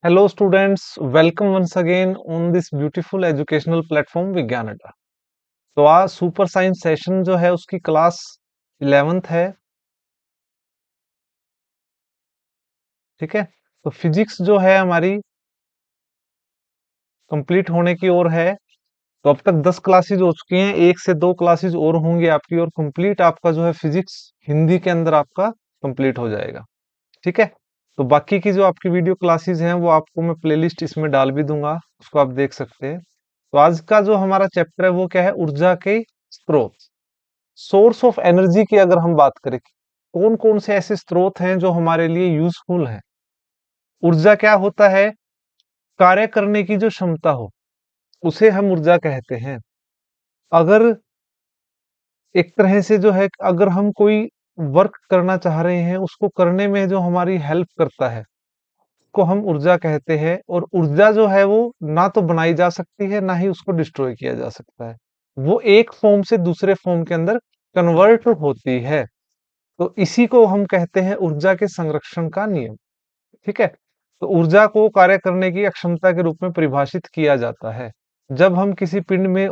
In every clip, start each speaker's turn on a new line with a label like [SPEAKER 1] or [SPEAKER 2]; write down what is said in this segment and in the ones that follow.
[SPEAKER 1] Hello students, welcome once again on this beautiful educational platform विज्ञान अड्डा। तो आज सुपर साइंस सेशन जो है उसकी क्लास 11th है। ठीक है, तो फिजिक्स जो है हमारी कंप्लीट होने की ओर है। तो अब तक 10 क्लासेज हो चुकी हैं, एक से दो क्लासेज और होंगी आपकी और कंप्लीट आपका जो है फिजिक्स हिंदी के अंदर आपका कंप्लीट हो जाएगा। ठीक है, तो बाकी की जो आपकी वीडियो क्लासेस हैं वो आपको मैं प्लेलिस्ट इसमें डाल भी दूंगा, उसको आप देख सकते हैं। तो आज का जो हमारा चैप्टर है वो क्या है, ऊर्जा के स्रोत, सोर्स ऑफ एनर्जी की अगर हम बात करें, कौन कौन से ऐसे स्रोत हैं जो हमारे लिए यूजफुल हैं। ऊर्जा क्या होता है, कार्य करने की जो क्षमता हो उसे हम ऊर्जा कहते हैं। अगर एक तरह से जो है, अगर हम कोई वर्क करना चाह रहे हैं, उसको करने में जो हमारी हेल्प करता है को हम ऊर्जा कहते हैं। और ऊर्जा जो है वो ना तो बनाई जा सकती है, ना ही उसको डिस्ट्रॉय किया जा सकता है। वो एक फॉर्म से दूसरे फॉर्म के अंदर कन्वर्ट होती है। तो इसी को हम कहते हैं ऊर्जा के संरक्षण का नियम। ठीक है, तो ऊर्जा को कार्य करने की अक्षमता के रूप में परिभाषित किया जाता है। जब हम किसी पिंड में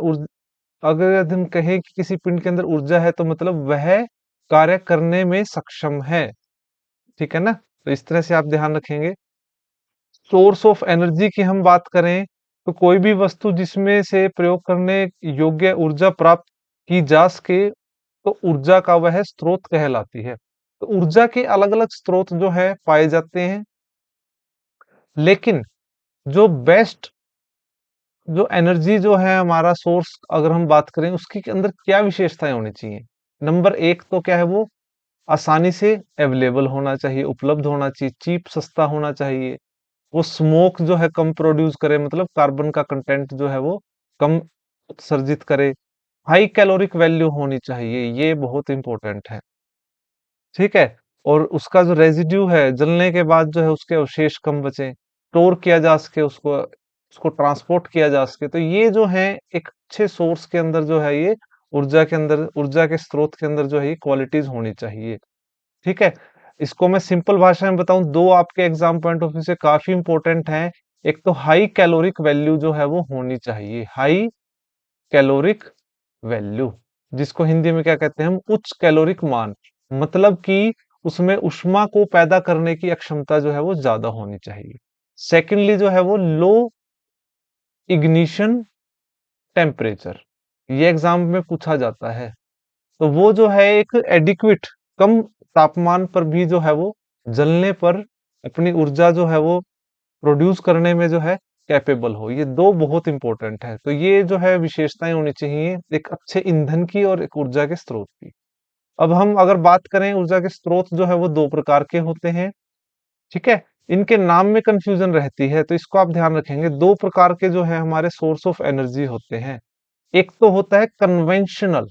[SPEAKER 1] अगर हम कहें कि किसी पिंड के अंदर ऊर्जा है, तो मतलब वह कार्य करने में सक्षम है। ठीक है ना, तो इस तरह से आप ध्यान रखेंगे। सोर्स ऑफ एनर्जी की हम बात करें, तो कोई भी वस्तु जिसमें से प्रयोग करने योग्य ऊर्जा प्राप्त की जा सके, तो ऊर्जा का वह स्रोत कहलाती है। तो ऊर्जा के अलग अलग स्रोत जो है पाए जाते हैं, लेकिन जो बेस्ट जो एनर्जी जो है हमारा सोर्स, अगर हम बात करें उसके अंदर क्या विशेषताएं होनी चाहिए। नंबर एक तो क्या है, वो आसानी से अवेलेबल होना चाहिए, उपलब्ध होना चाहिए, चीप सस्ता होना चाहिए। वो स्मोक जो है कम प्रोड्यूस करे, मतलब कार्बन का कंटेंट जो है वो कम उत्सर्जित करे। हाई कैलोरिक वैल्यू होनी चाहिए, ये बहुत इंपॉर्टेंट है। ठीक है, और उसका जो रेजिड्यू है, जलने के बाद जो है उसके अवशेष कम बचे, स्टोर किया जा सके, उसको उसको ट्रांसपोर्ट किया जा सके। तो ये जो है एक अच्छे सोर्स के अंदर जो है, ये ऊर्जा के अंदर, ऊर्जा के स्रोत के अंदर जो है ये क्वालिटीज होनी चाहिए। ठीक है, इसको मैं सिंपल भाषा में बताऊं, दो आपके एग्जाम पॉइंट ऑफ व्यू से काफी इंपॉर्टेंट है। एक तो हाई कैलोरिक वैल्यू जो है वो होनी चाहिए, हाई कैलोरिक वैल्यू, जिसको हिंदी में क्या कहते हैं हम, उच्च कैलोरिक मान। मतलब कि उसमें ऊष्मा को पैदा करने की अक्षमता जो है वो ज्यादा होनी चाहिए। सेकेंडली जो है वो लो इग्निशन टेम्परेचर, ये एग्जाम में पूछा जाता है। तो वो जो है एक एडिक्विट, कम तापमान पर भी जो है वो जलने पर अपनी ऊर्जा जो है वो प्रोड्यूस करने में जो है कैपेबल हो। ये दो बहुत इंपॉर्टेंट है। तो ये जो है विशेषताएं होनी चाहिए एक अच्छे ईंधन की और एक ऊर्जा के स्रोत की। अब हम अगर बात करें, ऊर्जा के स्रोत जो है वो दो प्रकार के होते हैं। ठीक है, इनके नाम में कंफ्यूजन रहती है, तो इसको आप ध्यान रखेंगे। दो प्रकार के जो है हमारे सोर्स ऑफ एनर्जी होते हैं। एक तो होता है कन्वेंशनल,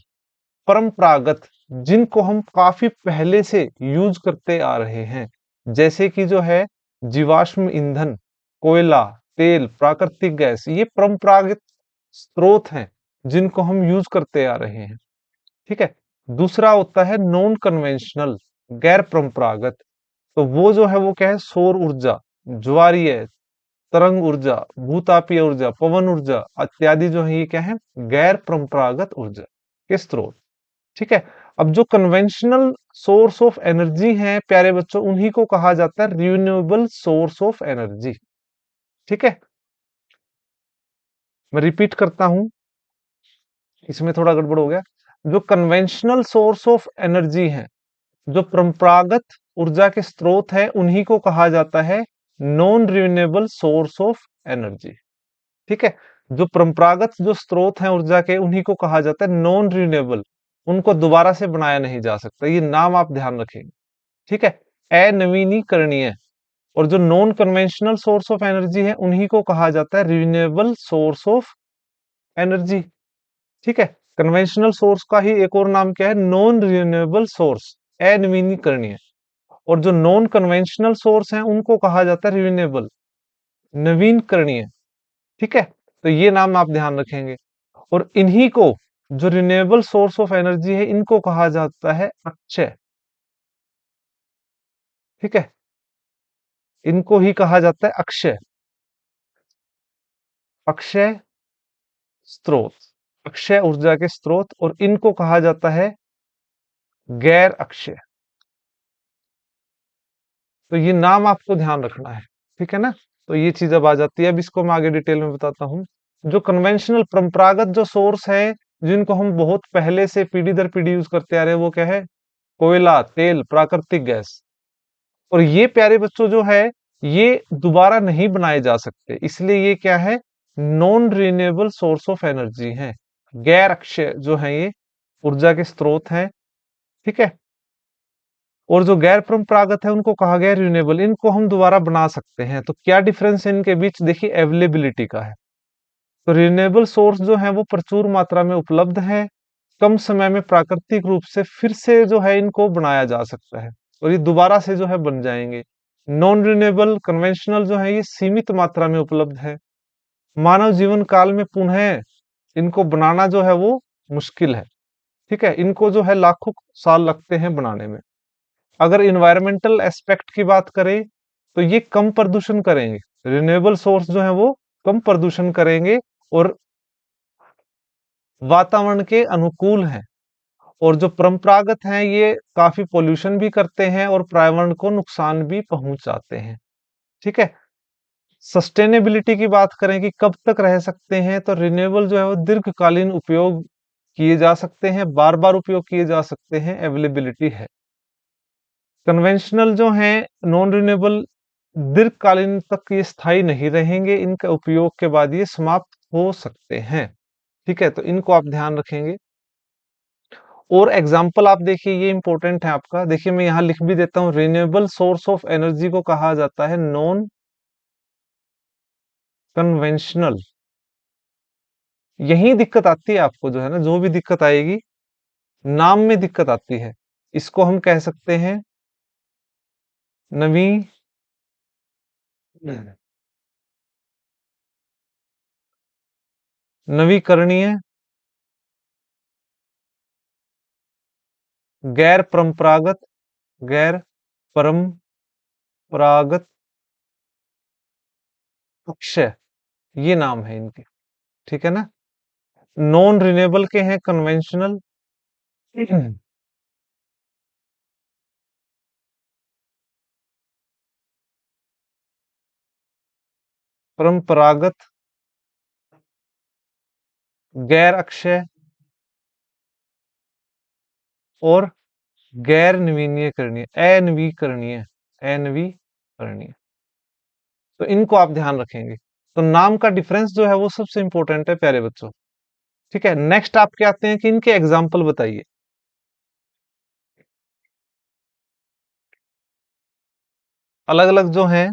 [SPEAKER 1] परंपरागत, जिनको हम काफी पहले से यूज करते आ रहे हैं, जैसे कि जो है जीवाश्म ईंधन, कोयला, तेल, प्राकृतिक गैस, ये परंपरागत स्रोत हैं जिनको हम यूज करते आ रहे हैं। ठीक है, दूसरा होता है नॉन कन्वेंशनल, गैर परंपरागत। तो वो जो है वो क्या है, सौर ऊर्जा, ज्वारीय, तरंग ऊर्जा, भूतापीय ऊर्जा, पवन ऊर्जा इत्यादि जो है ये क्या है, गैर परंपरागत ऊर्जा के स्रोत। ठीक है, अब जो कन्वेंशनल सोर्स ऑफ एनर्जी है प्यारे बच्चों, उन्हीं को कहा जाता है रिन्यूएबल सोर्स ऑफ एनर्जी। ठीक है, मैं रिपीट करता हूं, इसमें थोड़ा गड़बड़ हो गया। जो कन्वेंशनल सोर्स ऑफ एनर्जी है, जो परंपरागत ऊर्जा के स्रोत है, उन्हीं को कहा जाता है non renewable source of energy. ठीक है, जो परंपरागत जो स्रोत हैं ऊर्जा के, उन्हीं को कहा जाता है नॉन रिन्यूएबल, उनको दोबारा से बनाया नहीं जा सकता। ये नाम आप ध्यान रखेंगे। ठीक है, अनवीनीकरणीय। और जो non conventional source of energy है, उन्हीं को कहा जाता है रिन्यूएबल सोर्स ऑफ एनर्जी। ठीक है, कन्वेंशनल सोर्स का ही एक और नाम क्या है, नॉन रिन्यूएबल सोर्स, अनवीनीकरणीय। और जो नॉन कन्वेंशनल सोर्स हैं उनको कहा जाता है रिन्यूएबल, नवीनकरणीय। ठीक है, तो ये नाम आप ध्यान रखेंगे। और इन्हीं को, जो रिन्यूएबल सोर्स ऑफ एनर्जी है, इनको कहा जाता है अक्षय। ठीक है, इनको ही कहा जाता है अक्षय। अक्षय स्रोत, अक्षय ऊर्जा के स्रोत, और इनको कहा जाता है गैर अक्षय। तो ये नाम आपको ध्यान रखना है, ठीक है ना। तो ये चीज अब आ जाती है, अब इसको मैं आगे डिटेल में बताता हूँ। जो कन्वेंशनल परंपरागत जो सोर्स है, जिनको हम बहुत पहले से पीढ़ी दर पीढ़ी यूज करते आ रहे हैं, वो क्या है? कोयला, तेल, प्राकृतिक गैस। और ये प्यारे बच्चों जो है, ये दोबारा नहीं बनाए जा सकते, इसलिए ये क्या है? Non renewable source of energy है। गैर अक्षय जो है ये ऊर्जा के स्रोत हैं, ठीक है। और जो गैर परंपरागत है उनको कहा गया रिन्यूएबल, इनको हम दोबारा बना सकते हैं। तो क्या डिफरेंस है इनके बीच? देखिए, अवेलेबिलिटी का है। तो रिन्यूएबल सोर्स जो है वो प्रचुर मात्रा में उपलब्ध है, कम समय में प्राकृतिक रूप से फिर से जो है इनको बनाया जा सकता है, और ये दोबारा से जो है बन जाएंगे। नॉन रिन्यूएबल कन्वेंशनल जो है ये सीमित मात्रा में उपलब्ध है, मानव जीवन काल में पुनः इनको बनाना जो है वो मुश्किल है, ठीक है। इनको जो है लाखों साल लगते हैं बनाने में। अगर इन्वायरमेंटल एस्पेक्ट की बात करें, तो ये कम प्रदूषण करेंगे। रिन्यूएबल सोर्स जो है वो कम प्रदूषण करेंगे और वातावरण के अनुकूल हैं। और जो परंपरागत हैं ये काफी पोल्यूशन भी करते हैं और पर्यावरण को नुकसान भी पहुंचाते हैं, ठीक है। सस्टेनेबिलिटी की बात करें कि कब तक रह सकते हैं, तो रिन्यूएबल जो है वो दीर्घकालीन उपयोग किए जा सकते हैं, बार बार उपयोग किए जा सकते हैं, अवेलेबिलिटी है। कन्वेंशनल जो हैं नॉन रिन्यूएबल, दीर्घकालीन तक ये स्थायी नहीं रहेंगे, इनका उपयोग के बाद ये समाप्त हो सकते हैं, ठीक है। तो इनको आप ध्यान रखेंगे। और एग्जाम्पल आप देखिए, ये इंपॉर्टेंट है आपका, देखिए मैं यहां लिख भी देता हूं, रिन्यूएबल सोर्स ऑफ एनर्जी को कहा जाता है नॉन कन्वेंशनल। यही दिक्कत आती है आपको, जो है ना, जो भी दिक्कत आएगी नाम में दिक्कत आती है। इसको हम कह सकते हैं नवी नवीकरणीय गैर परंपरागत, गैर परंपरागत अक्षय, ये नाम है इनके, ठीक है ना। नॉन रिन्यूएबल के हैं कन्वेंशनल, परंपरागत, गैर अक्षय, और गैर नवीनीकरणीय, अनवीकरणीय, अनवीकरणीय। तो इनको आप ध्यान रखेंगे। तो नाम का डिफरेंस जो है वो सबसे इंपॉर्टेंट है प्यारे बच्चों, ठीक है। नेक्स्ट आप क्या आते हैं कि इनके एग्जाम्पल बताइए। अलग अलग जो हैं,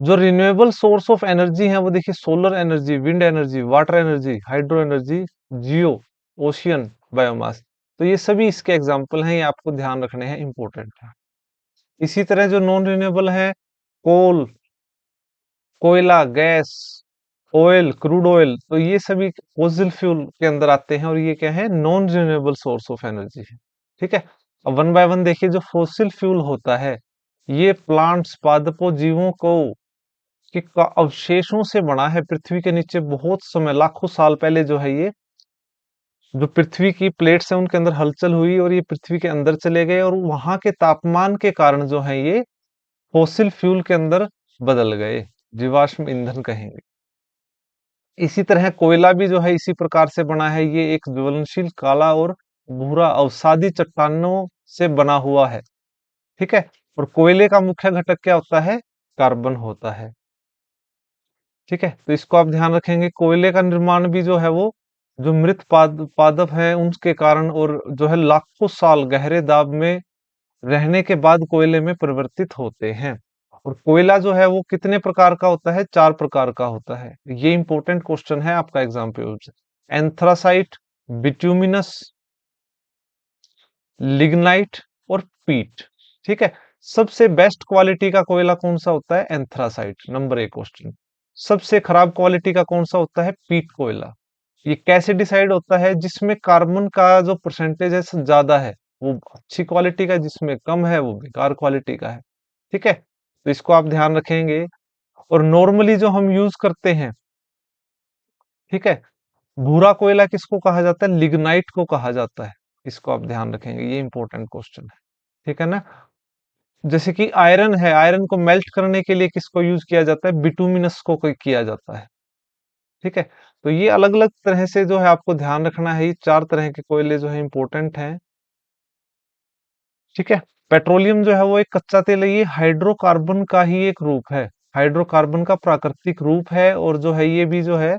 [SPEAKER 1] जो रिन्यूएबल सोर्स ऑफ एनर्जी हैं, वो देखिए, solar energy, wind energy, water energy, hydro energy, geo, ocean, biomass. तो ये सभी इसके एग्जाम्पल हैं, ये आपको ध्यान रखने हैं, इंपॉर्टेंट है। इसी तरह जो नॉन रिन्यूएबल है, कोल, कोयला, गैस, ऑयल, क्रूड ऑयल, तो ये सभी फॉसिल फ्यूल के अंदर आते हैं, और ये क्या है? Non renewable source of energy है, ठीक है। अब वन बाय वन देखिए, जो फॉसिल फ्यूल होता है, ये प्लांट्स, पादपों, जीवों को के अवशेषों से बना है। पृथ्वी के नीचे बहुत समय, लाखों साल पहले जो है, ये जो पृथ्वी की प्लेट्स है उनके अंदर हलचल हुई और ये पृथ्वी के अंदर चले गए, और वहां के तापमान के कारण जो है ये फॉसिल फ्यूल के अंदर बदल गए, जीवाश्म ईंधन कहेंगे। इसी तरह कोयला भी जो है इसी प्रकार से बना है, ये एक ज्वलनशील काला और भूरा अवसादी चट्टानों से बना हुआ है, ठीक है। और कोयले का मुख्य घटक क्या होता है? कार्बन होता है, ठीक है। तो इसको आप ध्यान रखेंगे। कोयले का निर्माण भी जो है वो, जो मृत पादप है उनके कारण, और जो है लाखों साल गहरे दाब में रहने के बाद कोयले में परिवर्तित होते हैं। और कोयला जो है वो कितने प्रकार का होता है? 4 प्रकार का होता है। ये इंपॉर्टेंट क्वेश्चन है आपका एग्जाम पे। एंथ्रासाइट, बिट्यूमिनस, लिग्नाइट और पीट, ठीक है। सबसे बेस्ट क्वालिटी का कोयला कौन सा होता है? Anthracite, number 1 question. सबसे खराब क्वालिटी का कौन सा होता है? पीट कोयला। ये कैसे डिसाइड होता है? जिसमें कार्बन का जो परसेंटेज है ज्यादा है वो अच्छी क्वालिटी का, जिसमें कम है वो बेकार क्वालिटी का है, ठीक है। तो इसको आप ध्यान रखेंगे। और नॉर्मली जो हम यूज करते हैं, ठीक है। भूरा कोयला किसको कहा जाता है? लिग्नाइट को कहा जाता है। इसको आप ध्यान रखेंगे, ये इंपॉर्टेंट क्वेश्चन है। ठीक है ना। जैसे कि आयरन है, आयरन को मेल्ट करने के लिए किसको यूज किया जाता है? बिटुमिनस को किया जाता है। ठीक है। तो ये अलग अलग तरह से जो है आपको ध्यान रखना है, ये चार तरह के कोयले जो है इंपॉर्टेंट हैं। ठीक है। पेट्रोलियम जो है वो एक कच्चा तेल है, ये हाइड्रोकार्बन का ही एक रूप है। हाइड्रोकार्बन का प्राकृतिक रूप है, और जो है ये भी जो है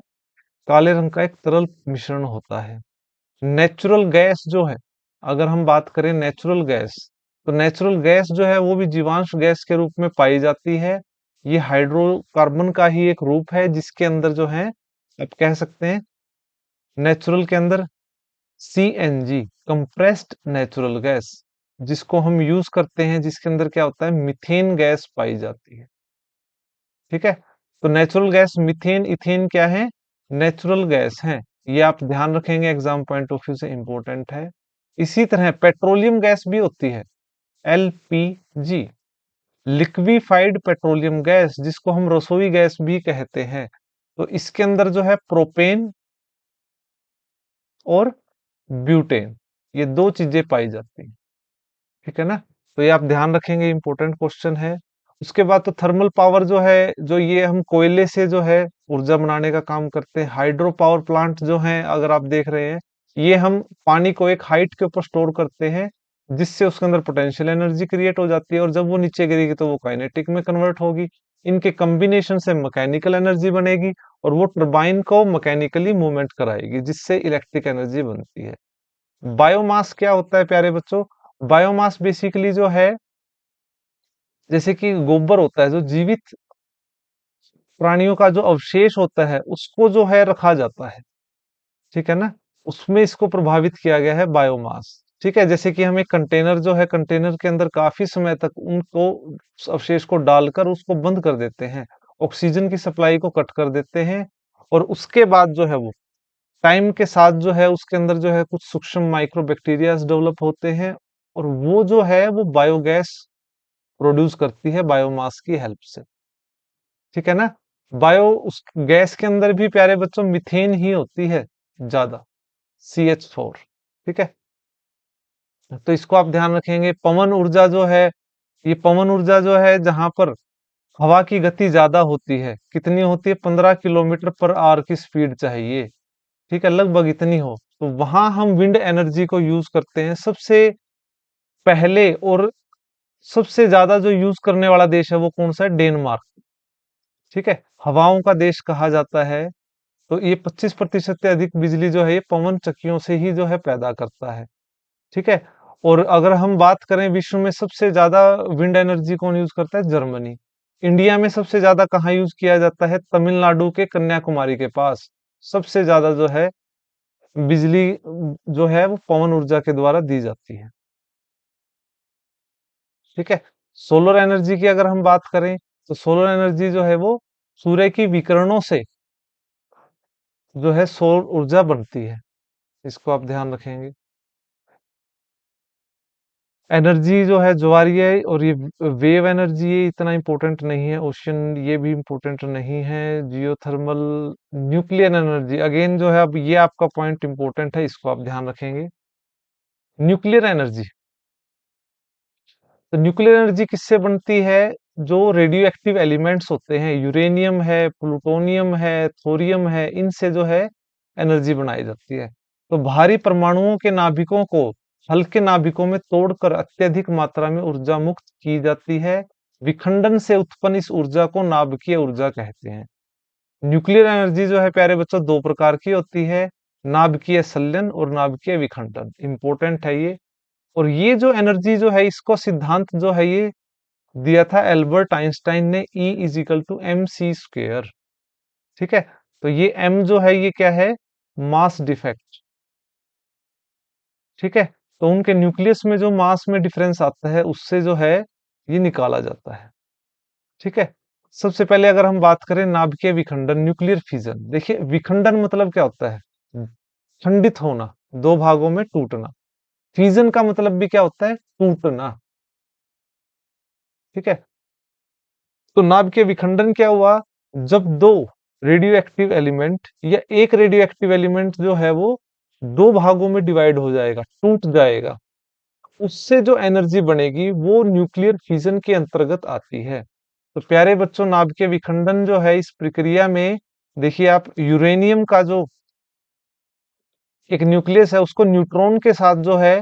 [SPEAKER 1] काले रंग का एक तरल मिश्रण होता है। नेचुरल गैस जो है, अगर हम बात करें नेचुरल गैस, तो नेचुरल गैस जो है वो भी जीवांश गैस के रूप में पाई जाती है। ये हाइड्रोकार्बन का ही एक रूप है, जिसके अंदर जो है आप कह सकते हैं नेचुरल के अंदर सीएनजी, कंप्रेस्ड नेचुरल गैस, जिसको हम यूज करते हैं, जिसके अंदर क्या होता है, मीथेन गैस पाई जाती है। ठीक है। तो नेचुरल गैस मीथेन इथेन क्या है? नेचुरल गैस है। ये आप ध्यान रखेंगे, एग्जाम पॉइंट ऑफ व्यू से इंपॉर्टेंट है। इसी तरह पेट्रोलियम गैस भी होती है, एलपीजी, लिक्विफाइड पेट्रोलियम गैस, जिसको हम रसोई गैस भी कहते हैं। तो इसके अंदर जो है प्रोपेन और ब्यूटेन, ये दो चीजें पाई जाती हैं। ठीक है ना। तो ये आप ध्यान रखेंगे, इंपॉर्टेंट क्वेश्चन है। उसके बाद तो थर्मल पावर जो है, जो ये हम कोयले से जो है ऊर्जा बनाने का काम करते हैं। हाइड्रो पावर प्लांट जो है, अगर आप देख रहे हैं, ये हम पानी को एक हाइट के ऊपर स्टोर करते हैं, जिससे उसके अंदर पोटेंशियल एनर्जी क्रिएट हो जाती है, और जब वो नीचे गिरेगी तो वो काइनेटिक में कन्वर्ट होगी। इनके कॉम्बिनेशन से मैकेनिकल एनर्जी बनेगी, और वो टरबाइन को मैकेनिकली मूवमेंट कराएगी, जिससे इलेक्ट्रिक एनर्जी बनती है। बायोमास क्या होता है प्यारे बच्चों? बायोमास बेसिकली जो है, जैसे कि गोबर होता है, जो जीवित प्राणियों का जो अवशेष होता है, उसको जो है रखा जाता है। ठीक है ना। उसमें इसको प्रभावित किया गया है बायोमास। ठीक है। जैसे कि हम एक कंटेनर जो है, कंटेनर के अंदर काफी समय तक उनको, उस अवशेष को डालकर उसको बंद कर देते हैं, ऑक्सीजन की सप्लाई को कट कर देते हैं, और उसके बाद जो है वो टाइम के साथ जो है उसके अंदर जो है कुछ सूक्ष्म माइक्रो बैक्टीरिया डेवलप होते हैं, और वो जो है वो बायोगैस प्रोड्यूस करती है बायोमास की हेल्प से। ठीक है ना। बायो उस गैस के अंदर भी प्यारे बच्चों मीथेन ही होती है ज्यादा, CH4। ठीक है। तो इसको आप ध्यान रखेंगे। पवन ऊर्जा जो है, ये पवन ऊर्जा जो है जहां पर हवा की गति ज्यादा होती है, कितनी होती है? 15 किलोमीटर पर आवर की स्पीड चाहिए। ठीक है, लगभग इतनी हो, तो वहां हम विंड एनर्जी को यूज करते हैं सबसे पहले। और सबसे ज्यादा जो यूज करने वाला देश है वो कौन सा है? डेनमार्क। ठीक है, हवाओं का देश कहा जाता है। तो ये 25% से अधिक बिजली जो है ये पवन चक्कियों से ही जो है पैदा करता है। ठीक है। और अगर हम बात करें विश्व में सबसे ज्यादा विंड एनर्जी कौन यूज करता है? जर्मनी। इंडिया में सबसे ज्यादा कहाँ यूज किया जाता है? तमिलनाडु के कन्याकुमारी के पास सबसे ज्यादा जो है बिजली जो है वो पवन ऊर्जा के द्वारा दी जाती है। ठीक है। सोलर एनर्जी की अगर हम बात करें, तो सोलर एनर्जी जो है वो सूर्य की विकिरणों से जो है सौर ऊर्जा बनती है। इसको आप ध्यान रखेंगे। एनर्जी जो है ज्वारीय है, और ये वेव एनर्जी ये इतना इंपॉर्टेंट नहीं है। ओशन ये भी इंपॉर्टेंट नहीं है। जियोथर्मल, न्यूक्लियर एनर्जी अगेन जो है, अब ये आपका पॉइंट इंपॉर्टेंट है, इसको आप ध्यान रखेंगे। न्यूक्लियर एनर्जी, तो न्यूक्लियर एनर्जी किससे बनती है? जो रेडियो एक्टिव एलिमेंट्स होते हैं, यूरेनियम है, प्लूटोनियम है, थोरियम है, इनसे जो है एनर्जी बनाई जाती है। तो भारी परमाणुओं के नाभिकों को हल्के नाभिकों में तोड़कर अत्यधिक मात्रा में ऊर्जा मुक्त की जाती है। विखंडन से उत्पन्न इस ऊर्जा को नाभिकीय ऊर्जा कहते हैं। न्यूक्लियर एनर्जी जो है प्यारे बच्चों दो प्रकार की होती है, नाभिकीय संलयन और नाभिकीय विखंडन। इंपॉर्टेंट है ये। और ये जो एनर्जी जो है, इसको सिद्धांत जो है ये दिया था एल्बर्ट आइंस्टाइन ने, E is equal to m c square. ठीक है। तो ये M जो है ये क्या है? Mass defect. ठीक है। तो उनके न्यूक्लियस में जो मास में डिफरेंस आता है, उससे जो है ये निकाला जाता है। ठीक है। सबसे पहले अगर हम बात करें नाभिकीय विखंडन, न्यूक्लियर फिजन, देखिए विखंडन मतलब क्या होता है? खंडित होना, दो भागों में टूटना। फिजन का मतलब भी क्या होता है? टूटना। ठीक है। तो नाभिकीय विखंडन क्या हुआ? जब दो रेडियो एक्टिव एलिमेंट या एक रेडियो एक्टिव एलिमेंट जो है वो दो भागों में डिवाइड हो जाएगा, टूट जाएगा, उससे जो एनर्जी बनेगी वो न्यूक्लियर फिजन के अंतर्गत आती है। तो प्यारे बच्चों, नाभिकीय विखंडन जो है इस प्रक्रिया में देखिए आप, यूरेनियम का जो एक न्यूक्लियस है उसको न्यूट्रॉन के साथ जो है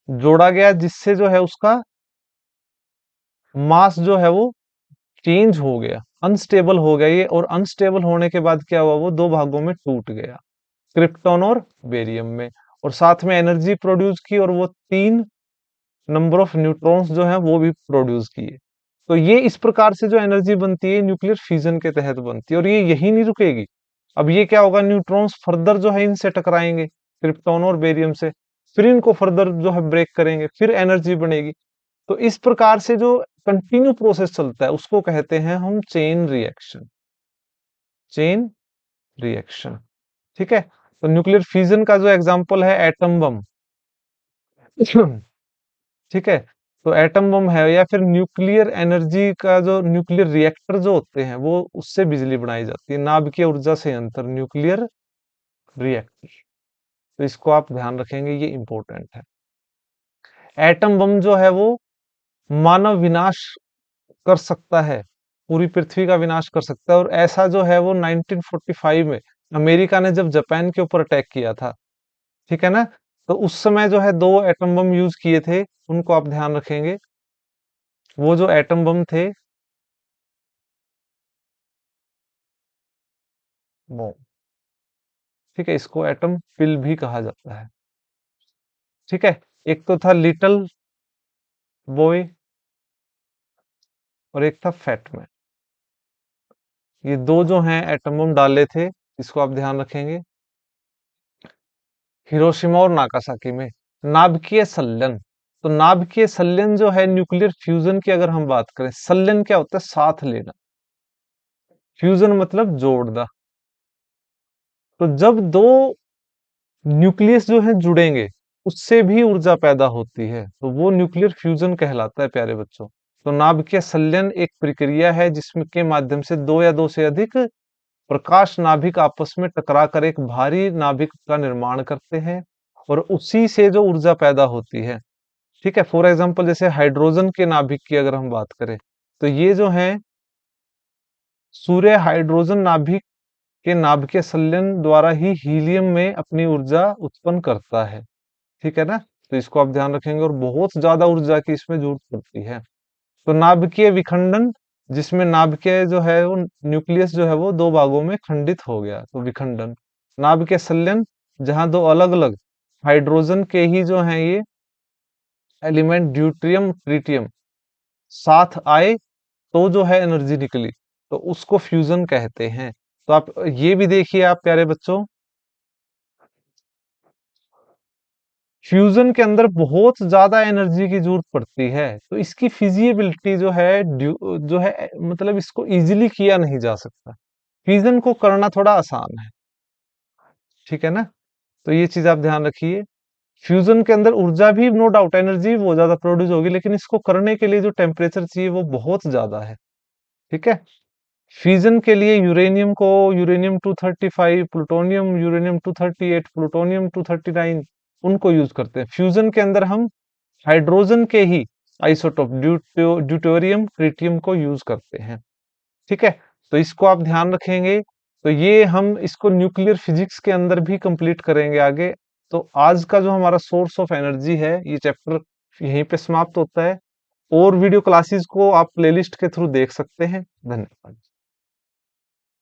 [SPEAKER 1] जोड़ा गया, जिससे जो है उसका मास जो है वो चेंज हो गया, अनस्टेबल हो गया ये, और अनस्टेबल होने के बाद क्या हुआ, वो दो भागों में टूट गया, क्रिप्टॉन और बेरियम में, और साथ में एनर्जी प्रोड्यूस की, और वो तीन नंबर ऑफ न्यूट्रॉन्स जो है वो भी प्रोड्यूस किए। तो ये इस प्रकार से जो एनर्जी बनती है न्यूक्लियर फिजन के तहत बनती है, और ये यही नहीं रुकेगी। अब ये क्या होगा, न्यूट्रॉन्स फर्दर जो है इनसे टकराएंगे, क्रिप्टॉन और बेरियम से, फिर इनको फर्दर जो है ब्रेक करेंगे, फिर एनर्जी बनेगी। तो इस प्रकार से जो कंटिन्यू प्रोसेस चलता है उसको कहते हैं हम चेन रिएक्शन, चेन रिएक्शन। ठीक है। तो न्यूक्लियर फिजन का जो एग्जांपल है एटम बम। ठीक है। तो एटम बम है, या फिर न्यूक्लियर एनर्जी का जो न्यूक्लियर रिएक्टर जो होते हैं वो, उससे बिजली बनाई जाती है, नाभिकीय ऊर्जा संयंत्र, न्यूक्लियर रिएक्टर। तो इसको आप ध्यान रखेंगे, ये इंपॉर्टेंट है। एटम बम जो है वो मानव विनाश कर सकता है, पूरी पृथ्वी का विनाश कर सकता है, और ऐसा जो है वो 1945 में अमेरिका ने जब जापान के ऊपर अटैक किया था, ठीक है ना, तो उस समय जो है दो एटम बम यूज किए थे, उनको आप ध्यान रखेंगे। वो जो एटम बम थे वो, ठीक है, इसको एटम पिल भी कहा जाता है। ठीक है। एक तो था लिटिल बॉय और एक था फैट मैन। ये दो जो हैं एटम बम डाले थे, इसको आप ध्यान रखेंगे, हिरोशिमा और नागासाकी में। नाभिकीय संलयन, तो नाभिकीय संलयन जो है न्यूक्लियर फ्यूजन की अगर हम बात करें, संलयन क्या होता है, साथ लेना, फ्यूजन मतलब जोड़ना। तो जब दो न्यूक्लियस जो है जुड़ेंगे, उससे भी ऊर्जा पैदा होती है, तो वो न्यूक्लियर फ्यूजन कहलाता है प्यारे बच्चों। तो नाभिकीय संलयन एक प्रक्रिया है जिसमें के माध्यम से दो या दो से अधिक प्रकाश नाभिक आपस में टकरा कर एक भारी नाभिक का निर्माण करते हैं, और उसी से जो ऊर्जा पैदा होती है। ठीक है। फॉर एग्जांपल जैसे हाइड्रोजन के नाभिक की अगर हम बात करें, तो ये जो है सूर्य हाइड्रोजन नाभिक के नाभिकीय संलयन द्वारा ही हीलियम में अपनी ऊर्जा उत्पन्न करता है। ठीक है ना। तो इसको आप ध्यान रखेंगे, और बहुत ज्यादा ऊर्जा की इसमें जरूरत पड़ती है। तो नाभिकीय विखंडन, जिसमें नाभिकीय जो है वो न्यूक्लियस जो है वो दो भागों में खंडित हो गया, तो विखंडन। नाभिकीय संलयन, जहां दो अलग अलग हाइड्रोजन के ही जो है ये एलिमेंट ड्यूट्रियम ट्रिटियम साथ आए, तो जो है एनर्जी निकली, तो उसको फ्यूजन कहते हैं। तो आप ये भी देखिए आप प्यारे बच्चों, फ्यूजन के अंदर बहुत ज्यादा एनर्जी की जरूरत पड़ती है, तो इसकी फिजिबिलिटी जो है जो है मतलब इसको इजीली किया नहीं जा सकता, फ्यूजन को करना थोड़ा आसान है। ठीक है ना। तो ये चीज आप ध्यान रखिए। फ्यूजन के अंदर ऊर्जा भी नो डाउट, एनर्जी वो ज्यादा प्रोड्यूस होगी, लेकिन इसको करने के लिए जो टेम्परेचर चाहिए वो बहुत ज्यादा है। ठीक है। फ्यूजन के लिए यूरेनियम को यूरेनियम 235, प्लूटोनियम यूरेनियम 238, प्लूटोनियम 239, उनको यूज करते हैं। फ्यूजन के अंदर हम हाइड्रोजन के ही आइसोटोप ड्यूटेरियम ट्रिटियम को यूज करते हैं। ठीक है। तो इसको आप ध्यान रखेंगे। तो ये हम इसको न्यूक्लियर फिजिक्स के अंदर भी कंप्लीट करेंगे आगे। तो आज का जो हमारा सोर्स ऑफ एनर्जी है, ये चैप्टर यहीं पे समाप्त होता है। और वीडियो क्लासेस को आप प्लेलिस्ट के थ्रू देख सकते हैं। धन्यवाद।